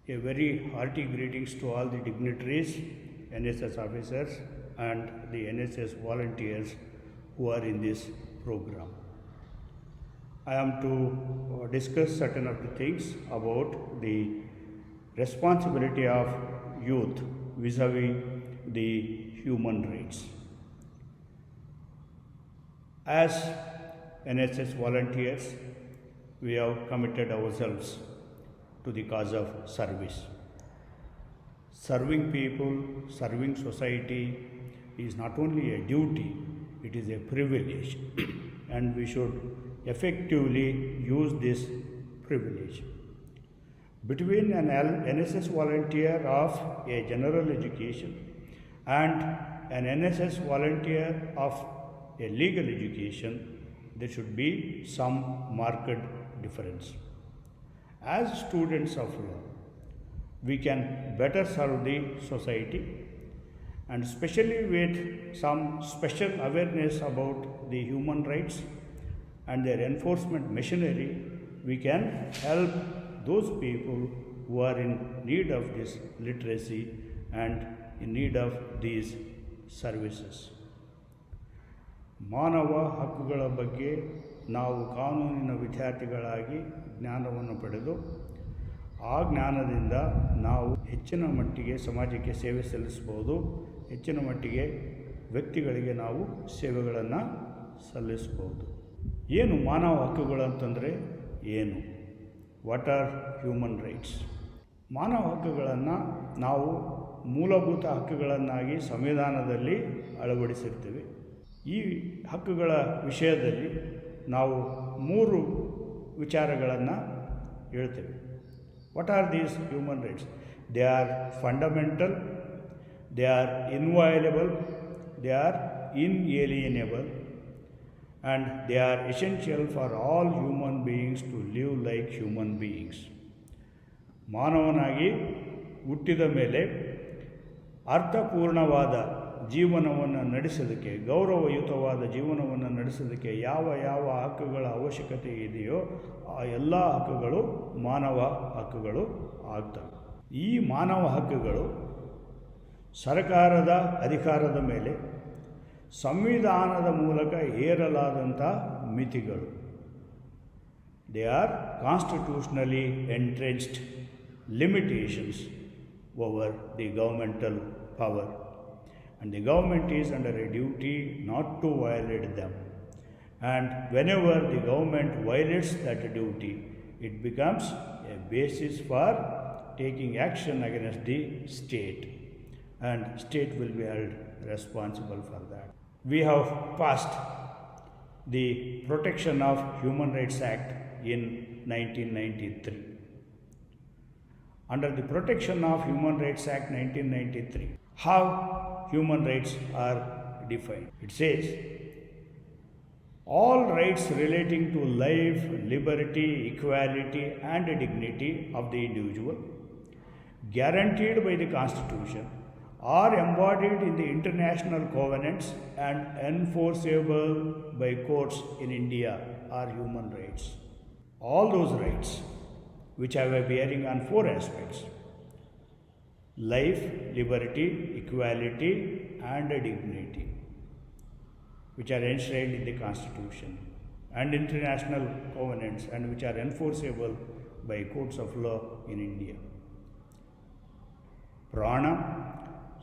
A very hearty greetings to all the dignitaries, NSS officers, and the NSS volunteers who are in this program. I am to discuss certain of the things about the responsibility of youth vis-a-vis the human rights. As NSS volunteers, we have committed ourselves to the cause of service. Serving people, serving society is not only a duty, it is a privilege, and we should effectively use this privilege. Between an NSS volunteer of a general education and an NSS volunteer of a legal education, there should be some marked difference. As students of law, we can better serve the society, and especially with some special awareness about the human rights and their enforcement machinery, we can help those people who are in need of this literacy and in need of these services. ಮಾನವ ಹಕ್ಕುಗಳ ಬಗ್ಗೆ ನಾವು ಕಾನೂನಿನ ವಿದ್ಯಾರ್ಥಿಗಳಾಗಿ ಜ್ಞಾನವನ್ನು ಪಡೆದು ಆ ಜ್ಞಾನದಿಂದ ನಾವು ಹೆಚ್ಚಿನ ಮಟ್ಟಿಗೆ ಸಮಾಜಕ್ಕೆ ಸೇವೆ ಸಲ್ಲಿಸ್ಬೋದು, ಹೆಚ್ಚಿನ ಮಟ್ಟಿಗೆ ವ್ಯಕ್ತಿಗಳಿಗೆ ನಾವು ಸೇವೆಗಳನ್ನು ಸಲ್ಲಿಸ್ಬೋದು. ಏನು ಮಾನವ ಹಕ್ಕುಗಳು ಅಂತಂದರೆ ಏನು? What are human rights? ಮಾನವ ಹಕ್ಕುಗಳನ್ನು ನಾವು ಮೂಲಭೂತ ಹಕ್ಕುಗಳನ್ನಾಗಿ ಸಂವಿಧಾನದಲ್ಲಿ ಅಳವಡಿಸಿರ್ತೀವಿ. ಈ ಹಕ್ಕುಗಳ ವಿಷಯದಲ್ಲಿ ನಾವು 3 ವಿಚಾರಗಳನ್ನು ಹೇಳ್ತೇವೆ. What are these human rights? They are fundamental, they are inviolable, they are inalienable, and they are essential for all human beings to live like human beings. ಮಾನವನಾಗಿ ಹುಟ್ಟಿದ ಮೇಲೆ ಅರ್ಥಪೂರ್ಣವಾದ ಜೀವನವನ್ನು ನಡೆಸೋದಕ್ಕೆ, ಗೌರವಯುತವಾದ ಜೀವನವನ್ನು ನಡೆಸೋದಕ್ಕೆ ಯಾವ ಯಾವ ಹಕ್ಕುಗಳ ಅವಶ್ಯಕತೆ ಇದೆಯೋ ಆ ಎಲ್ಲ ಹಕ್ಕುಗಳು ಮಾನವ ಹಕ್ಕುಗಳು ಆಗ್ತವೆ. ಈ ಮಾನವ ಹಕ್ಕುಗಳು ಸರ್ಕಾರದ ಅಧಿಕಾರದ ಮೇಲೆ ಸಂವಿಧಾನದ ಮೂಲಕ ಹೇರಲಾದಂಥ ಮಿತಿಗಳು. They are constitutionally entrenched limitations over the governmental power, and the government is under a duty not to violate them, and whenever the government violates that duty, it becomes a basis for taking action against the state, and state will be held responsible for that. We have passed the Protection of Human Rights Act in 1993. Under the Protection of Human Rights Act 1993, how human rights are defined? It says, all rights relating to life, liberty, equality and dignity of the individual guaranteed by the Constitution are embodied in the international covenants and enforceable by courts in India are human rights. All those rights which have a bearing on 4 aspects: life, liberty, equality and dignity, which are enshrined in the Constitution and international covenants and which are enforceable by courts of law in India. ಪ್ರಾಣ,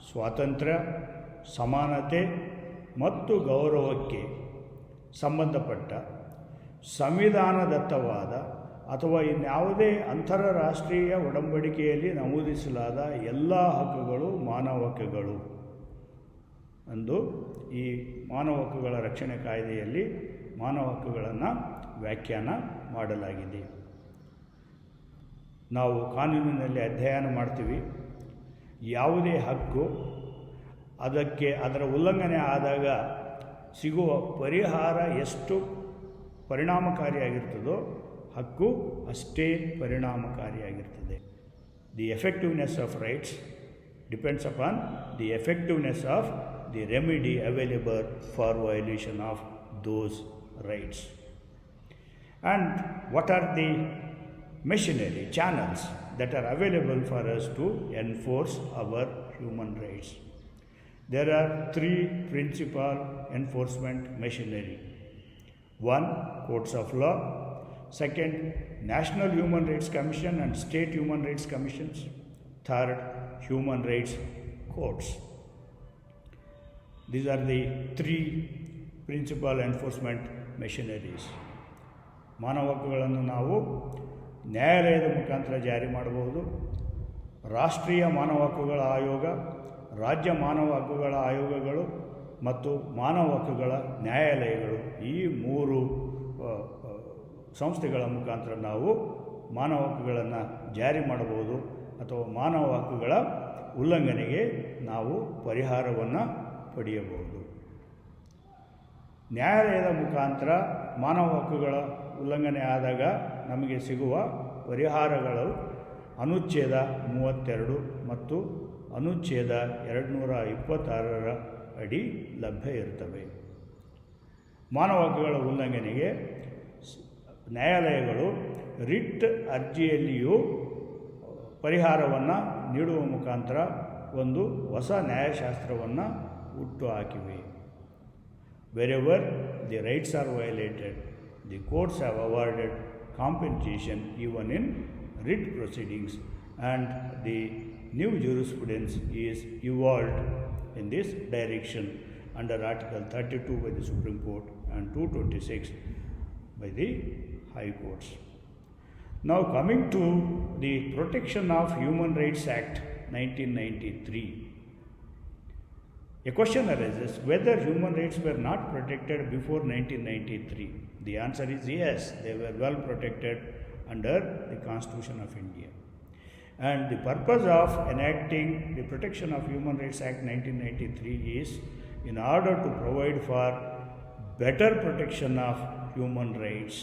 ಸ್ವಾತಂತ್ರ್ಯ, ಸಮಾನತೆ ಮತ್ತು ಗೌರವಕ್ಕೆ ಸಂಬಂಧಪಟ್ಟ ಸಂವಿಧಾನದತ್ತವಾದ ಅಥವಾ ಇನ್ಯಾವುದೇ ಅಂತಾರಾಷ್ಟ್ರೀಯ ಒಡಂಬಡಿಕೆಯಲ್ಲಿ ನಮೂದಿಸಲಾದ ಎಲ್ಲ ಹಕ್ಕುಗಳು ಮಾನವ ಹಕ್ಕುಗಳು ಎಂದು ಈ ಮಾನವ ಹಕ್ಕುಗಳ ರಕ್ಷಣೆ ಕಾಯ್ದೆಯಲ್ಲಿ ಮಾನವ ಹಕ್ಕುಗಳನ್ನು ವ್ಯಾಖ್ಯಾನ ಮಾಡಲಾಗಿದೆ. ನಾವು ಕಾನೂನಿನಲ್ಲಿ ಅಧ್ಯಯನ ಮಾಡ್ತೀವಿ. ಯಾವುದೇ ಹಕ್ಕು ಅದರ ಉಲ್ಲಂಘನೆ ಆದಾಗ ಸಿಗುವ ಪರಿಹಾರ ಎಷ್ಟು ಪರಿಣಾಮಕಾರಿಯಾಗಿರ್ತದೋ ಹಕ್ಕು ಅಷ್ಟೇ ಪರಿಣಾಮಕಾರಿಯಾಗಿರ್ತದೆ. The effectiveness of rights depends upon the effectiveness of the remedy available for violation of those rights. And what are the machinery, channels that are available for us to enforce our human rights. There are three principal enforcement machinery. One, courts of law. Second, National Human Rights Commission and State Human Rights Commissions. Third, human rights courts. These are the three principal enforcement machineries. ಮಾನವ ಹಕ್ಕುಗಳನ್ನು ನಾವು ನ್ಯಾಯಾಲಯದ ಮುಖಾಂತರ ಜಾರಿ ಮಾಡಬಹುದು. ರಾಷ್ಟ್ರೀಯ ಮಾನವ ಹಕ್ಕುಗಳ ಆಯೋಗ, ರಾಜ್ಯ ಮಾನವ ಹಕ್ಕುಗಳ ಆಯೋಗಗಳು ಮತ್ತು ಮಾನವ ಹಕ್ಕುಗಳ ನ್ಯಾಯಾಲಯಗಳು, ಈ ಮೂರು ಸಂಸ್ಥೆಗಳ ಮುಖಾಂತರ ನಾವು ಮಾನವ ಹಕ್ಕುಗಳನ್ನು ಜಾರಿ ಮಾಡಬಹುದು ಅಥವಾ ಮಾನವ ಹಕ್ಕುಗಳ ಉಲ್ಲಂಘನೆಗೆ ನಾವು ಪರಿಹಾರವನ್ನು ಪಡೆಯಬಹುದು. ನ್ಯಾಯಾಲಯದ ಮುಖಾಂತರ ಮಾನವ ಹಕ್ಕುಗಳ ಉಲ್ಲಂಘನೆ ಆದಾಗ ನಮಗೆ ಸಿಗುವ ಪರಿಹಾರಗಳು ಅನುಚ್ಛೇದ 32 ಮತ್ತು ಅನುಚ್ಛೇದ 226 ಅಡಿ ಲಭ್ಯ ಇರ್ತವೆ. ಮಾನವ ಹಕ್ಕುಗಳ ಉಲ್ಲಂಘನೆಗೆ ನ್ಯಾಯಾಲಯಗಳು ರಿಟ್ ಅರ್ಜಿಯಲ್ಲಿಯೂ ಪರಿಹಾರವನ್ನು ನೀಡುವ ಮುಖಾಂತರ ಒಂದು ಹೊಸ ನ್ಯಾಯಶಾಸ್ತ್ರವನ್ನು ಹುಟ್ಟು ಹಾಕಿವೆ. Wherever the rights are violated, the courts have awarded compensation even in writ proceedings, and the new jurisprudence is evolved in this direction under Article 32 by the Supreme Court and 226 by the High Courts. Now coming to the Protection of Human Rights Act 1993. A question arises whether human rights were not protected before 1993. The answer is yes, they were well protected under the Constitution of India. And the purpose of enacting the Protection of Human Rights Act 1993 is in order to provide for better protection of human rights,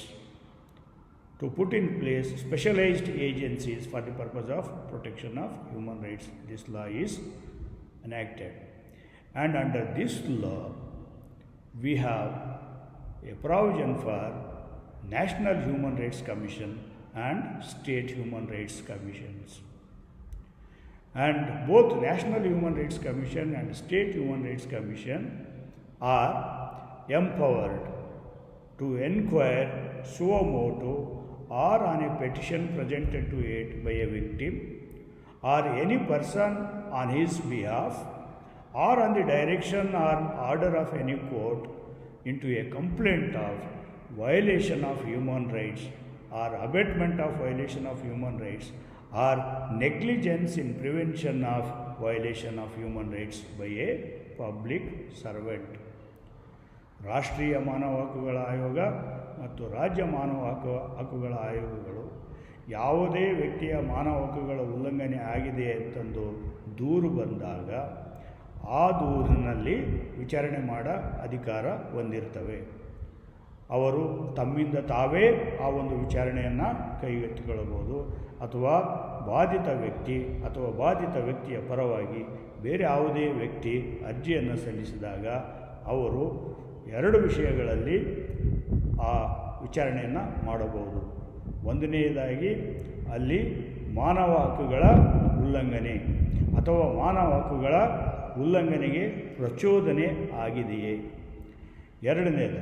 to put in place specialized agencies for the purpose of protection of human rights. This law is enacted. And under this law, we have a provision for National Human Rights Commission and State Human Rights Commissions. And both National Human Rights Commission and State Human Rights Commission are empowered to inquire suo motu or on a petition presented to it by a victim or any person on his behalf, or on the direction or order of any court, into a complaint of violation of human rights or abatement of violation of human rights or negligence in prevention of violation of human rights by a public servant. ರಾಷ್ಟ್ರೀಯ ಮಾನವ ಹಕ್ಕುಗಳ ಆಯೋಗ ಮತ್ತು ರಾಜ್ಯ ಮಾನವ ಹಕ್ಕುಗಳ ಆಯೋಗಗಳು ಯಾವುದೇ ವ್ಯಕ್ತಿಯ ಮಾನವ ಹಕ್ಕುಗಳ ಉಲ್ಲಂಘನೆ ಆಗಿದೆ ಅಂತಂದು ದೂರು ಬಂದಾಗ ಆ ದೂರಿನಲ್ಲಿ ವಿಚಾರಣೆ ಮಾಡೋ ಅಧಿಕಾರ ಹೊಂದಿರ್ತವೆ. ಅವರು ತಮ್ಮಿಂದ ತಾವೇ ಆ ಒಂದು ವಿಚಾರಣೆಯನ್ನು ಕೈಗೆತ್ತಿಕೊಳ್ಳಬಹುದು ಅಥವಾ ಬಾಧಿತ ವ್ಯಕ್ತಿ ಅಥವಾ ಬಾಧಿತ ವ್ಯಕ್ತಿಯ ಪರವಾಗಿ ಬೇರೆ ಯಾವುದೇ ವ್ಯಕ್ತಿ ಅರ್ಜಿಯನ್ನು ಸಲ್ಲಿಸಿದಾಗ ಅವರು ಎರಡು ವಿಷಯಗಳಲ್ಲಿ ಆ ವಿಚಾರಣೆಯನ್ನು ಮಾಡಬಹುದು. ಒಂದನೆಯದಾಗಿ ಅಲ್ಲಿ ಮಾನವ ಹಕ್ಕುಗಳ ಉಲ್ಲಂಘನೆ ಅಥವಾ ಮಾನವ ಹಕ್ಕುಗಳ ಉಲ್ಲಂಘನೆಗೆ ಪ್ರಚೋದನೆ ಆಗಿದೆಯೇ. ಎರಡನೇದು,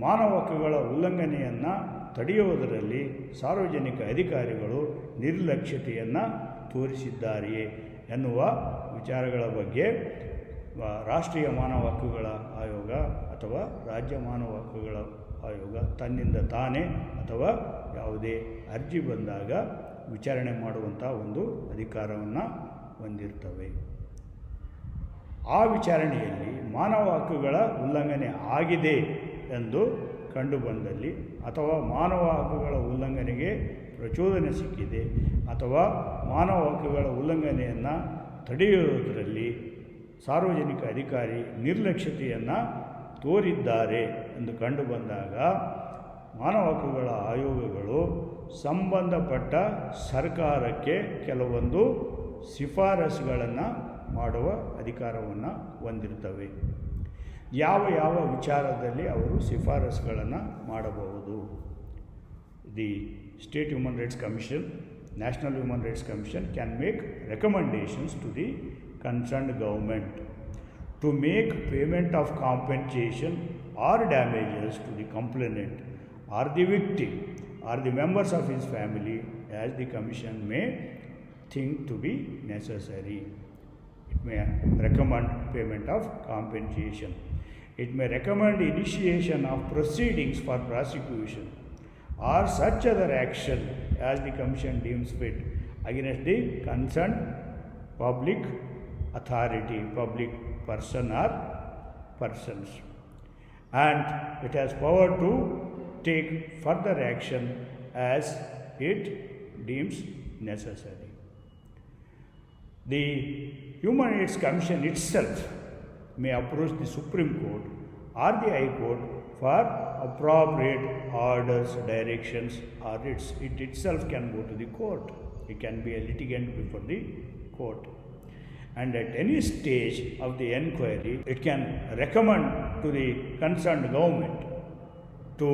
ಮಾನವ ಹಕ್ಕುಗಳ ಉಲ್ಲಂಘನೆಯನ್ನು ತಡೆಯುವುದರಲ್ಲಿ ಸಾರ್ವಜನಿಕ ಅಧಿಕಾರಿಗಳು ನಿರ್ಲಕ್ಷ್ಯತೆಯನ್ನು ತೋರಿಸಿದ್ದಾರೆಯೇ ಎನ್ನುವ ವಿಚಾರಗಳ ಬಗ್ಗೆ ರಾಷ್ಟ್ರೀಯ ಮಾನವ ಹಕ್ಕುಗಳ ಆಯೋಗ ಅಥವಾ ರಾಜ್ಯ ಮಾನವ ಹಕ್ಕುಗಳ ಆಯೋಗ ತನ್ನಿಂದ ತಾನೇ ಅಥವಾ ಯಾವುದೇ ಅರ್ಜಿ ಬಂದಾಗ ವಿಚಾರಣೆ ಮಾಡುವಂಥ ಒಂದು ಅಧಿಕಾರವನ್ನು ಹೊಂದಿರ್ತವೆ. ಆ ವಿಚಾರಣೆಯಲ್ಲಿ ಮಾನವ ಹಕ್ಕುಗಳ ಉಲ್ಲಂಘನೆ ಆಗಿದೆ ಎಂದು ಕಂಡುಬಂದಲ್ಲಿ ಅಥವಾ ಮಾನವ ಹಕ್ಕುಗಳ ಉಲ್ಲಂಘನೆಗೆ ಪ್ರಚೋದನೆ ಸಿಕ್ಕಿದೆ ಅಥವಾ ಮಾನವ ಹಕ್ಕುಗಳ ಉಲ್ಲಂಘನೆಯನ್ನು ತಡೆಯುವುದರಲ್ಲಿ ಸಾರ್ವಜನಿಕ ಅಧಿಕಾರಿ ನಿರ್ಲಕ್ಷ್ಯತೆಯನ್ನು ತೋರಿದ್ದಾರೆ ಎಂದು ಕಂಡುಬಂದಾಗ ಮಾನವ ಹಕ್ಕುಗಳ ಆಯೋಗಗಳು ಸಂಬಂಧಪಟ್ಟ ಸರ್ಕಾರಕ್ಕೆ ಕೆಲವೊಂದು ಶಿಫಾರಸುಗಳನ್ನು ಮಾಡುವ ಅಧಿಕಾರವನ್ನು ಹೊಂದಿರ್ತವೆ. ಯಾವ ಯಾವ ವಿಚಾರದಲ್ಲಿ ಅವರು ಶಿಫಾರಸುಗಳನ್ನು ಮಾಡಬಹುದು? The state human rights commission, National Human Rights Commission can make recommendations to the concerned government to make payment of compensation or damages to the complainant or the victim or the members of his family as the Commission may think to be necessary. It may recommend payment of compensation. It may recommend initiation of proceedings for prosecution or such other action as the Commission deems fit against the concerned public authority, public person or persons. And it has power to take further action as it deems necessary. The Human Rights Commission itself may approach the Supreme Court or the High Court for appropriate orders, directions, or it itself can go to the court. It can be a litigant before the court. And at any stage of the inquiry, it can recommend to the concerned government to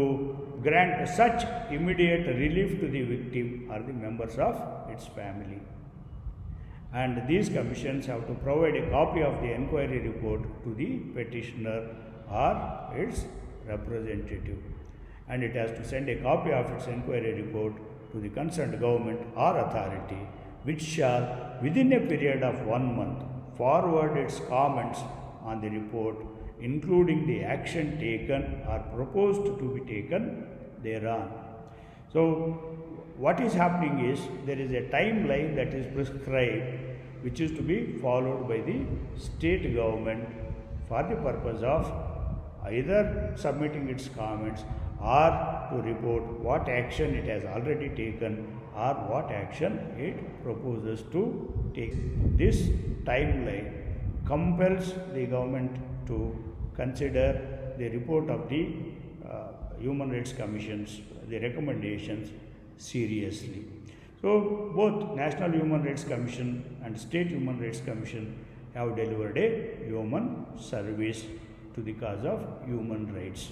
grant such immediate relief to the victim or the members of its family. And these commissions have to provide a copy of the inquiry report to the petitioner or its representative. And it has to send a copy of its inquiry report to the concerned government or authority, which shall, within a period of 1 month, forward its comments on the report, including the action taken or proposed to be taken thereon. So, what is happening is there is a timeline that is prescribed which is to be followed by the state government for the purpose of either submitting its comments or to report what action it has already taken or what action it proposes to take. This timeline compels the government to consider the report of the Human Rights Commissions, the recommendations seriously. So, both National Human Rights Commission and State Human Rights Commission have delivered a human service to the cause of human rights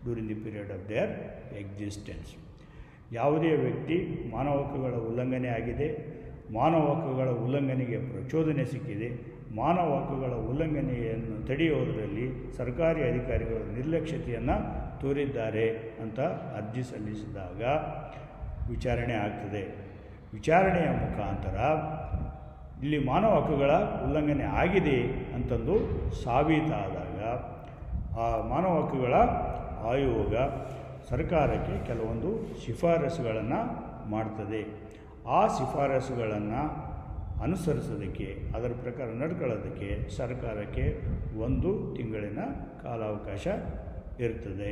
during the period of their existence. ಯಾವುದೇ ವ್ಯಕ್ತಿ ಮಾನವ ಹಕ್ಕುಗಳ ಉಲ್ಲಂಘನೆ ಆಗಿದೆ, ಮಾನವ ಹಕ್ಕುಗಳ ಉಲ್ಲಂಘನೆಗೆ ಪ್ರಚೋದನೆ ಸಿಕ್ಕಿದೆ, ಮಾನವ ಹಕ್ಕುಗಳ ಉಲ್ಲಂಘನೆಯನ್ನು ತಡೆಯುವುದರಲ್ಲಿ ಸರ್ಕಾರಿ ಅಧಿಕಾರಿಗಳು ನಿರ್ಲಕ್ಷ್ಯತೆಯನ್ನು ತೋರಿದ್ದಾರೆ ಅಂತ ಅರ್ಜಿ ಸಲ್ಲಿಸಿದಾಗ ವಿಚಾರಣೆ ಆಗ್ತದೆ. ವಿಚಾರಣೆಯ ಮುಖಾಂತರ ಇಲ್ಲಿ ಮಾನವ ಹಕ್ಕುಗಳ ಉಲ್ಲಂಘನೆ ಆಗಿದೆ ಅಂತಂದು ಸಾಬೀತಾದಾಗ ಆ ಮಾನವ ಹಕ್ಕುಗಳ ಆಯೋಗ ಸರ್ಕಾರಕ್ಕೆ ಕೆಲವೊಂದು ಶಿಫಾರಸುಗಳನ್ನು ಮಾಡ್ತದೆ. ಆ ಶಿಫಾರಸುಗಳನ್ನು ಅನುಸರಿಸೋದಕ್ಕೆ, ಅದರ ಪ್ರಕಾರ ನಡ್ಕೊಳ್ಳೋದಕ್ಕೆ ಸರ್ಕಾರಕ್ಕೆ 1 ತಿಂಗಳಿನ ಕಾಲಾವಕಾಶ ಇರ್ತದೆ.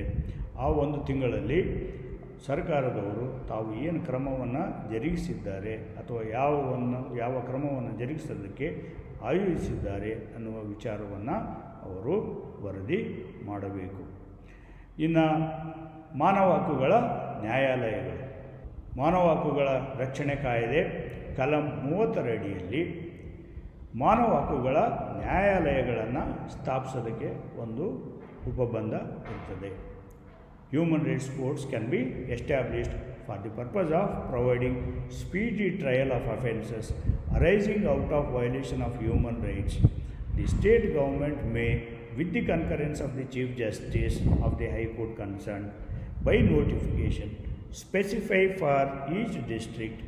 ಆ 1 ತಿಂಗಳಲ್ಲಿ ಸರ್ಕಾರದವರು ತಾವು ಏನು ಕ್ರಮವನ್ನು ಜರುಗಿಸಿದ್ದಾರೆ ಅಥವಾ ಯಾವ ಕ್ರಮವನ್ನು ಜರುಗಿಸೋದಕ್ಕೆ ಆಯೋಜಿಸಿದ್ದಾರೆ ಅನ್ನುವ ವಿಚಾರವನ್ನು ಅವರು ವರದಿ ಮಾಡಬೇಕು. ಇನ್ನು ಮಾನವ ಹಕ್ಕುಗಳ ನ್ಯಾಯಾಲಯಗಳು, ಮಾನವ ಹಕ್ಕುಗಳ ರಕ್ಷಣೆ ಕಾಯ್ದೆ ಕಲಂ 30 ಅಡಿಯಲ್ಲಿ ಮಾನವ ಹಕ್ಕುಗಳ ನ್ಯಾಯಾಲಯಗಳನ್ನು ಸ್ಥಾಪಿಸೋದಕ್ಕೆ ಒಂದು ಉಪಬಂಧ ಇರ್ತದೆ. Human rights courts can be established for the purpose of providing speedy trial of offences arising out of violation of human rights. The state government may, with the concurrence of the Chief Justice of the High Court concerned, by notification, specify for each district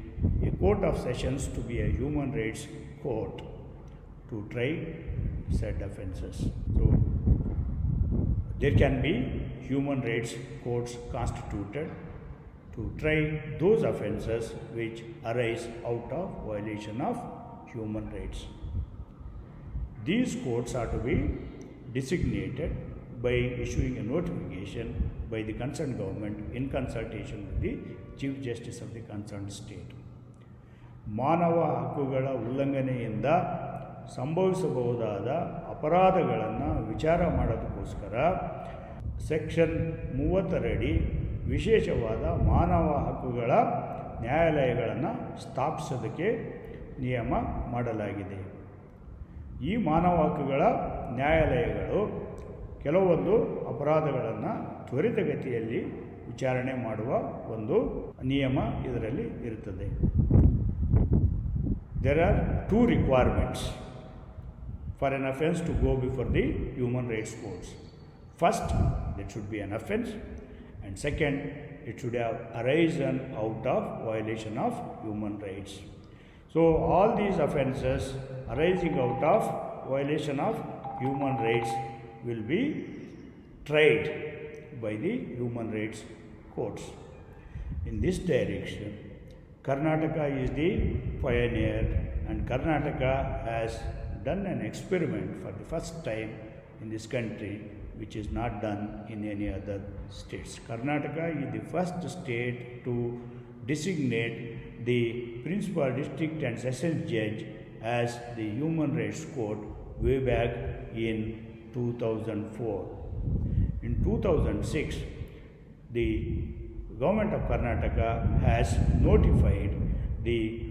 a court of sessions to be a human rights court to try said offences. So, there can be human rights courts constituted to try those offences which arise out of violation of human rights. These courts are to be designated by issuing a notification by the concerned government in consultation with the Chief Justice of the concerned state. ಮಾನವ ಹಕ್ಕುಗಳ ಉಲ್ಲಂಘನೆಯಿಂದ ಸಂಭವಿಸಬಹುದಾದ ಅಪರಾಧಗಳನ್ನು ವಿಚಾರ ಮಾಡೋದಕ್ಕೋಸ್ಕರ section 30 ಅಡಿ ವಿಶೇಷವಾದ ಮಾನವ ಹಕ್ಕುಗಳ ನ್ಯಾಯಾಲಯಗಳನ್ನು ಸ್ಥಾಪಿಸೋದಕ್ಕೆ ನಿಯಮ ಮಾಡಲಾಗಿದೆ. ಈ ಮಾನವ ಹಕ್ಕುಗಳ ನ್ಯಾಯಾಲಯಗಳು ಕೆಲವೊಂದು ಅಪರಾಧಗಳನ್ನು ತ್ವರಿತಗತಿಯಲ್ಲಿ ವಿಚಾರಣೆ ಮಾಡುವ ಒಂದು ನಿಯಮ ಇದರಲ್ಲಿ ಇರುತ್ತದೆ. there are two requirements for an offence to go before the human rights courts. First, there should be an offence, and second, it should have arisen out of violation of human rights. So, all these offences arising out of violation of human rights will be tried by the human rights courts. In this direction, Karnataka is the pioneer, and Karnataka has done an experiment for the first time in this country, which is not done in any other states. Karnataka is the first state to designate the principal district and sessions judge as the Human Rights Court way back in 2004. In 2006, the government of Karnataka has notified the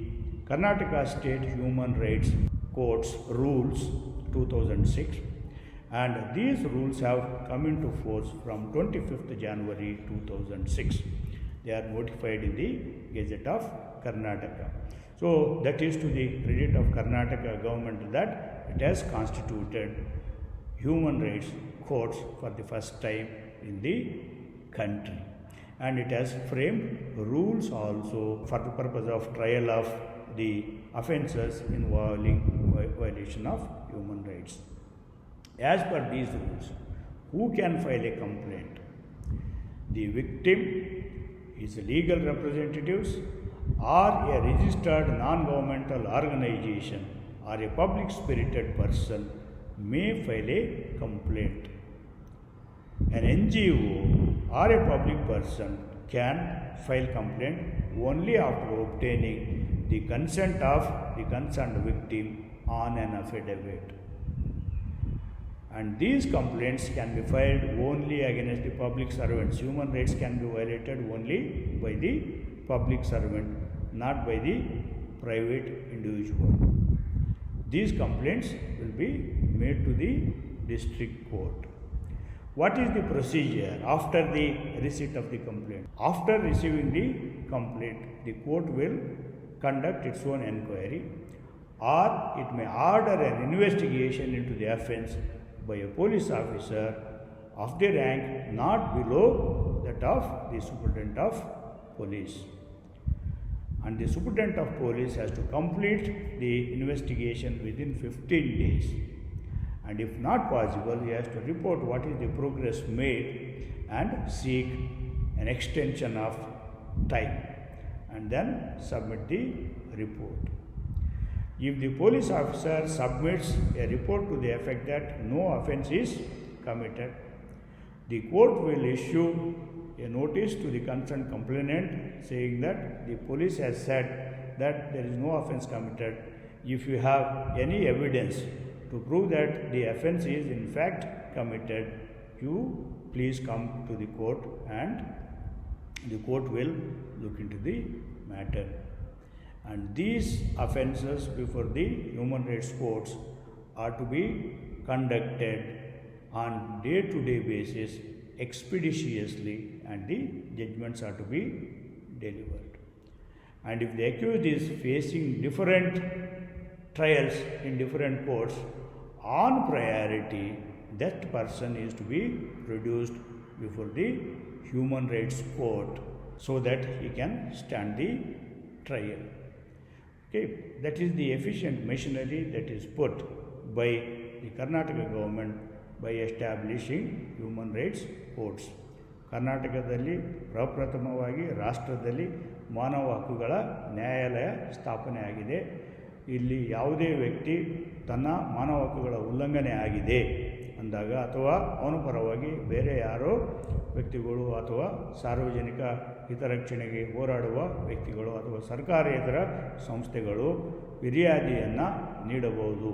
Karnataka State Human Rights Court's rules 2006, and these rules have come into force from 25th January 2006. They are notified in the Gazette of Karnataka. So that is to the credit of Karnataka government that it has constituted human rights courts for the first time in the country, and it has framed rules also for the purpose of trial of the offences involving violation of human rights. As per these rules, who can file a complaint? The victim, his legal representatives, or a registered non-governmental organization or a public-spirited person may file a complaint. An NGO or a public person can file complaint only after obtaining the consent of the concerned victim on an affidavit. And these complaints can be filed only against the public servants. Human rights can be violated only by the public servant, not by the private individual. These complaints will be made to the district court. What is the procedure after the receipt of the complaint? After receiving the complaint, the court will conduct its own inquiry, or it may order an investigation into the offence by a police officer of the rank not below that of the superintendent of police. And the superintendent of police has to complete the investigation within 15 days. And if not possible, he has to report what is the progress made and seek an extension of time, and then submit the report. If the police officer submits a report to the effect that no offence is committed, the court will issue a notice to the concerned complainant saying that the police has said that there is no offence committed. If you have any evidence to prove that the offence is in fact committed, you please come to the court, and the court will look into the matter. And these offences before the human rights courts are to be conducted on day-to-day basis expeditiously, and the judgments are to be delivered. And if the accused is facing different trials in different courts, on priority, that person is to be produced before the human rights court so that he can stand the trial. Okay, that is the efficient machinery that is put by the Karnataka government by establishing human rights courts. ಕರ್ನಾಟಕದಲ್ಲಿ ಪ್ರಪ್ರಥಮವಾಗಿ ರಾಷ್ಟ್ರದಲ್ಲಿ ಮಾನವ ಹಕ್ಕುಗಳ ನ್ಯಾಯಾಲಯ ಸ್ಥಾಪನೆ ಆಗಿದೆ. ಇಲ್ಲಿ ಯಾವುದೇ ವ್ಯಕ್ತಿ ತನ್ನ ಮಾನವ ಹಕ್ಕುಗಳ ಉಲ್ಲಂಘನೆ ಆಗಿದೆ ಅಂದಾಗ, ಅಥವಾ ಅವನ ಪರವಾಗಿ ಬೇರೆ ಯಾರೋ ವ್ಯಕ್ತಿಗಳು ಅಥವಾ ಸಾರ್ವಜನಿಕ ಹಿತರಕ್ಷಣೆಗೆ ಹೋರಾಡುವ ವ್ಯಕ್ತಿಗಳು ಅಥವಾ ಸರ್ಕಾರೇತರ ಸಂಸ್ಥೆಗಳು ಫಿರ್ಯಾದಿಯನ್ನು ನೀಡಬಹುದು.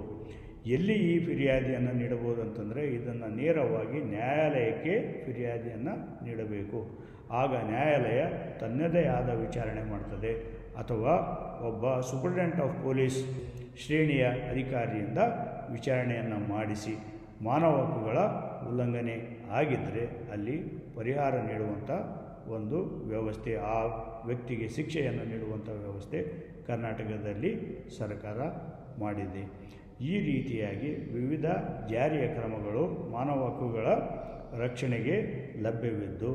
ಎಲ್ಲಿ ಈ ಫಿರ್ಯಾದಿಯನ್ನು ನೀಡಬಹುದು ಅಂತಂದರೆ, ಇದನ್ನು ನೇರವಾಗಿ ನ್ಯಾಯಾಲಯಕ್ಕೆ ಫಿರ್ಯಾದಿಯನ್ನು ನೀಡಬೇಕು. ಆಗ ನ್ಯಾಯಾಲಯ ತನ್ನದೇ ಆದ ವಿಚಾರಣೆ ಮಾಡ್ತದೆ, ಅಥವಾ ಒಬ್ಬ ಸೂಪರಿಂಟೆಂಡೆಂಟ್ ಆಫ್ ಪೊಲೀಸ್ ಶ್ರೇಣಿಯ ಅಧಿಕಾರಿಯಿಂದ ವಿಚಾರಣೆಯನ್ನು ಮಾಡಿಸಿ ಮಾನವ ಹಕ್ಕುಗಳ ಉಲ್ಲಂಘನೆ ಆಗಿದ್ದರೆ ಅಲ್ಲಿ ಪರಿಹಾರ ನೀಡುವಂಥ ಒಂದು ವ್ಯವಸ್ಥೆ, ಆ ವ್ಯಕ್ತಿಗೆ ಶಿಕ್ಷೆಯನ್ನು ನೀಡುವಂಥ ವ್ಯವಸ್ಥೆ ಕರ್ನಾಟಕದಲ್ಲಿ ಸರ್ಕಾರ ಮಾಡಿದೆ. ಈ ರೀತಿಯಾಗಿ ವಿವಿಧ ಜಾರಿಯ ಕ್ರಮಗಳು ಮಾನವ ಹಕ್ಕುಗಳ ರಕ್ಷಣೆಗೆ ಲಭ್ಯವಿದ್ದು,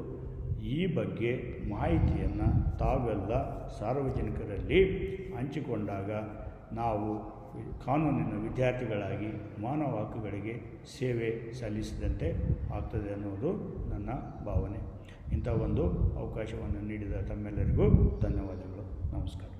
ಈ ಬಗ್ಗೆ ಮಾಹಿತಿಯನ್ನು ತಾವೆಲ್ಲ ಸಾರ್ವಜನಿಕರಲ್ಲಿ ಹಂಚಿಕೊಂಡಾಗ ನಾವು ಕಾನೂನಿನ ವಿದ್ಯಾರ್ಥಿಗಳಾಗಿ ಮಾನವ ಹಕ್ಕುಗಳಿಗೆ ಸೇವೆ ಸಲ್ಲಿಸಿದಂತೆ ಆಗ್ತದೆ ಅನ್ನೋದು ನನ್ನ ಭಾವನೆ. ಇಂಥ ಒಂದು ಅವಕಾಶವನ್ನು ನೀಡಿದ ತಮ್ಮೆಲ್ಲರಿಗೂ ಧನ್ಯವಾದಗಳು. ನಮಸ್ಕಾರ.